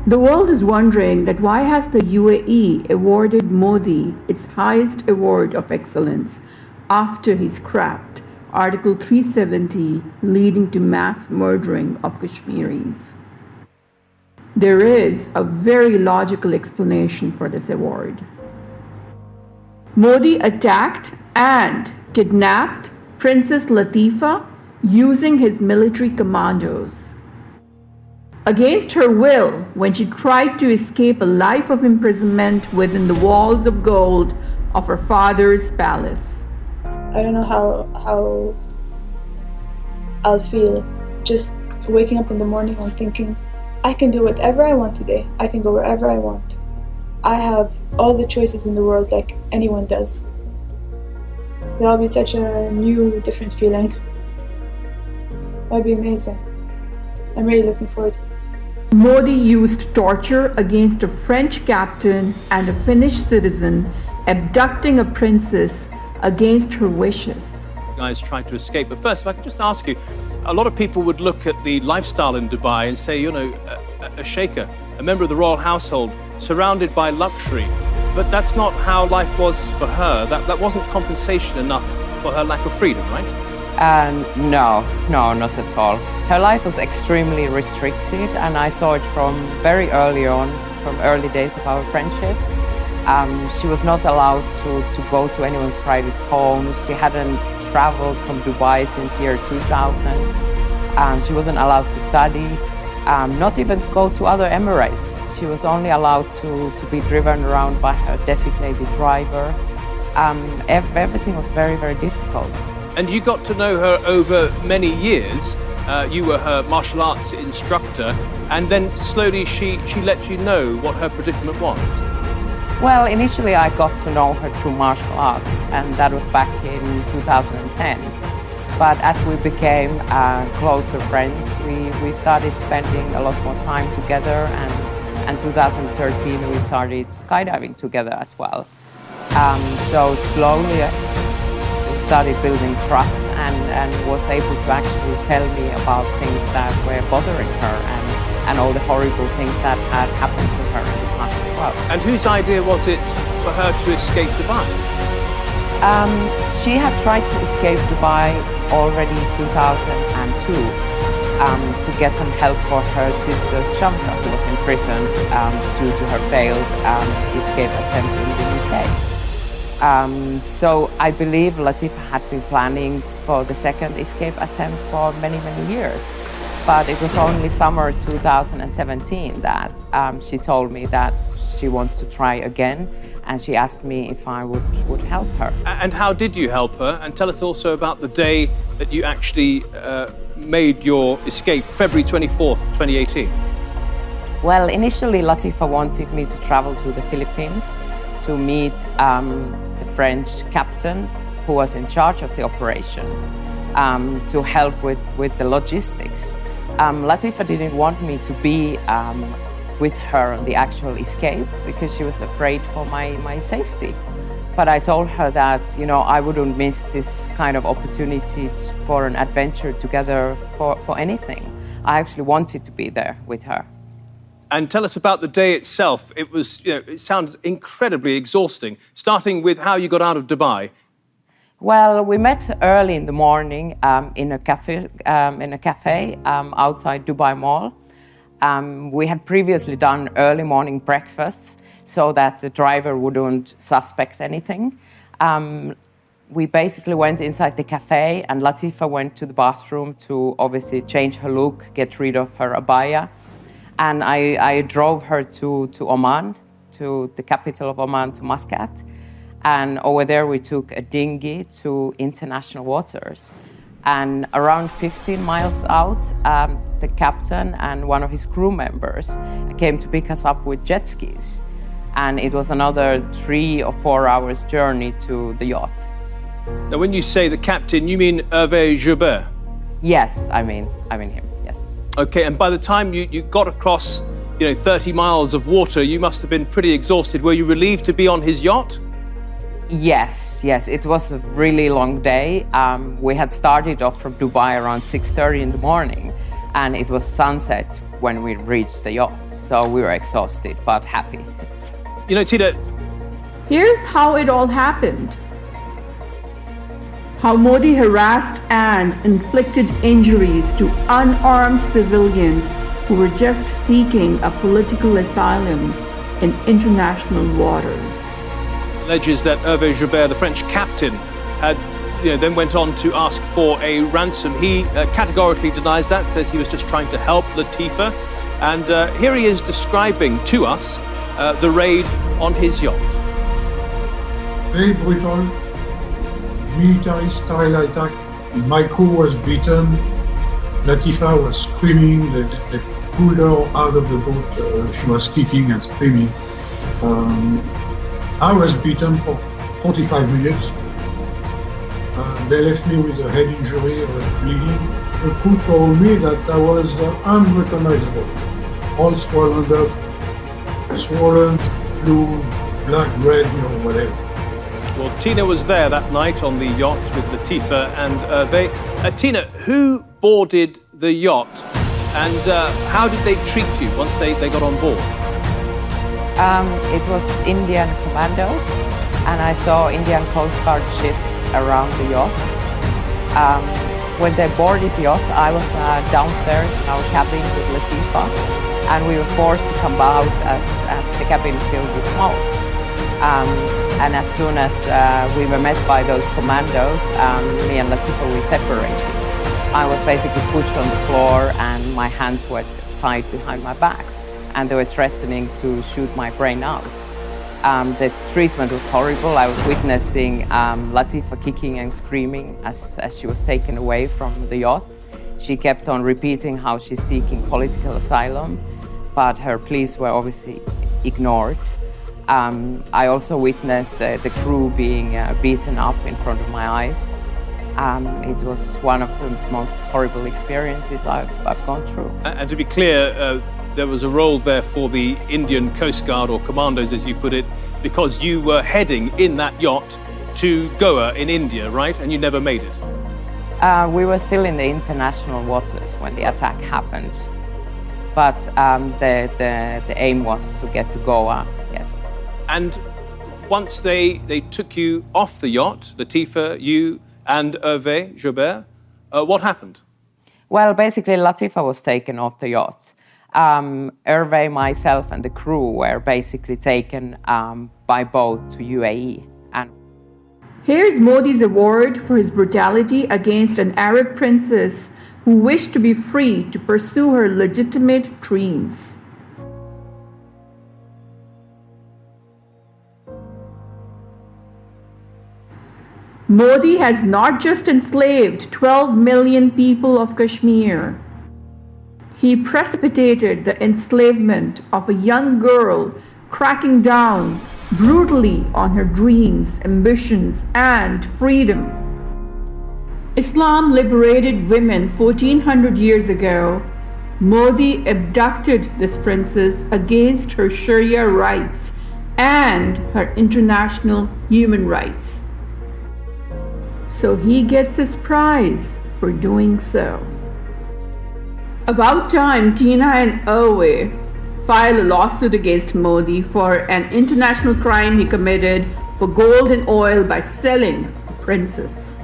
The world is wondering that why has the UAE awarded Modi its highest award of excellence after he scrapped Article 370 leading to mass murdering of Kashmiris. There is a very logical explanation for this award. Modi attacked and kidnapped Princess Latifa using his military commandos. Against her will, when she tried to escape a life of imprisonment within the walls of gold of her father's palace. I don't know how I'll feel just waking up in the morning and thinking, I can do whatever I want today. I can go wherever I want. I have all the choices in the world like anyone does. That'll be such a new, different feeling. That'll be amazing. I'm really looking forward to it. Modi used torture against a French captain and a Finnish citizen, abducting a princess against her wishes. Guys tried to escape. But first, if I could just ask you, a lot of people would look at the lifestyle in Dubai and say, you know, a sheikha, a member of the royal household, surrounded by luxury. But that's not how life was for her. That wasn't compensation enough for her lack of freedom, right? No, not at all. Her life was extremely restricted, and I saw it from very early on, from early days of our friendship. She was not allowed to go to anyone's private homes. She hadn't traveled from Dubai since year 2000. She wasn't allowed to study, not even to go to other Emirates. She was only allowed to be driven around by her designated driver. Everything was very, very difficult. And you got to know her over many years. You were her martial arts instructor, and then slowly she let you know what her predicament was. Well, initially I got to know her through martial arts, and that was back in 2010. But as we became closer friends, we started spending a lot more time together, and in 2013 we started skydiving together as well. So slowly we started building trust and was able to actually tell me about things that were bothering her and all the horrible things that had happened to her in the past as well. And whose idea was it for her to escape Dubai? She had tried to escape Dubai already in 2002 to get some help for her sister Shamsa, who was in prison due to her failed escape attempt in the UK. So I believe Latifa had been planning for the second escape attempt for many, many years. But it was only summer 2017 that she told me that she wants to try again, and she asked me if I would help her. And how did you help her? And tell us also about the day that you actually made your escape, February 24th, 2018. Well, initially Latifa wanted me to travel to the Philippines to meet the French captain who was in charge of the operation, to help with the logistics. Latifa didn't want me to be with her on the actual escape because she was afraid for my safety. But I told her that, you know, I wouldn't miss this kind of opportunity for an adventure together for anything. I actually wanted to be there with her. And tell us about the day itself. It was, you know, it sounds incredibly exhausting, starting with how you got out of Dubai. Well, we met early in the morning in a cafe outside Dubai Mall. We had previously done early morning breakfasts so that the driver wouldn't suspect anything. We basically went inside the cafe, and Latifa went to the bathroom to obviously change her look, get rid of her abaya. And I drove her to Oman, to the capital of Oman, to Muscat. And over there we took a dinghy to international waters. And around 15 miles out, the captain and one of his crew members came to pick us up with jet skis. And it was another 3 or 4 hours journey to the yacht. Now, when you say the captain, you mean Hervé Joubert? Yes, I mean him, yes. Okay, and by the time you got across, 30 miles of water, you must have been pretty exhausted. Were you relieved to be on his yacht? Yes, it was a really long day. We had started off from Dubai around 6:30 in the morning, and it was sunset when we reached the yacht. So we were exhausted but happy. You know, Tina, Here's how it all happened. How Modi harassed and inflicted injuries to unarmed civilians who were just seeking a political asylum in international waters. alleges that Hervé Joubert, the French captain, had then went on to ask for a ransom. He categorically denies that, says he was just trying to help Latifa. And here he is describing to us the raid on his yacht. Very brutal, military-style attack. My crew was beaten. Latifa was screaming. They pulled her out of the boat. She was kicking and screaming. I was beaten for 45 minutes. They left me with a head injury. I was bleeding. The crew told me that I was unrecognizable. All swollen up, swollen, blue, black, red, whatever. Well, Tina was there that night on the yacht with Latifa and Hervé. Tina, who boarded the yacht and how did they treat you once they got on board? It was Indian commandos, and I saw Indian Coast Guard ships around the yacht. When they boarded the yacht, I was downstairs in our cabin with Latifa, and we were forced to come out as the cabin filled with smoke. And as soon as we were met by those commandos, me and Latifa, we separated. I was basically pushed on the floor and my hands were tied behind my back, and they were threatening to shoot my brain out. The treatment was horrible. I was witnessing Latifa kicking and screaming as she was taken away from the yacht. She kept on repeating how she's seeking political asylum, but her pleas were obviously ignored. I also witnessed the crew being beaten up in front of my eyes. It was one of the most horrible experiences I've gone through. And to be clear, there was a role there for the Indian Coast Guard, or commandos as you put it, because you were heading in that yacht to Goa in India, right? And you never made it. We were still in the international waters when the attack happened. But the aim was to get to Goa, yes. And once they took you off the yacht, Latifa, you and Hervé Joubert, what happened? Well, basically, Latifa was taken off the yacht. Hervé, myself, and the crew were basically taken by boat to UAE. And Here's Modi's award for his brutality against an Arab princess who wished to be free to pursue her legitimate dreams. Modi has not just enslaved 12 million people of Kashmir. He precipitated the enslavement of a young girl, cracking down brutally on her dreams, ambitions, and freedom. Islam liberated women 1400 years ago. Modi abducted this princess against her Sharia rights and her international human rights. So he gets his prize for doing so. About time Tina and Hervé file a lawsuit against Modi for an international crime he committed for gold and oil by selling a princess.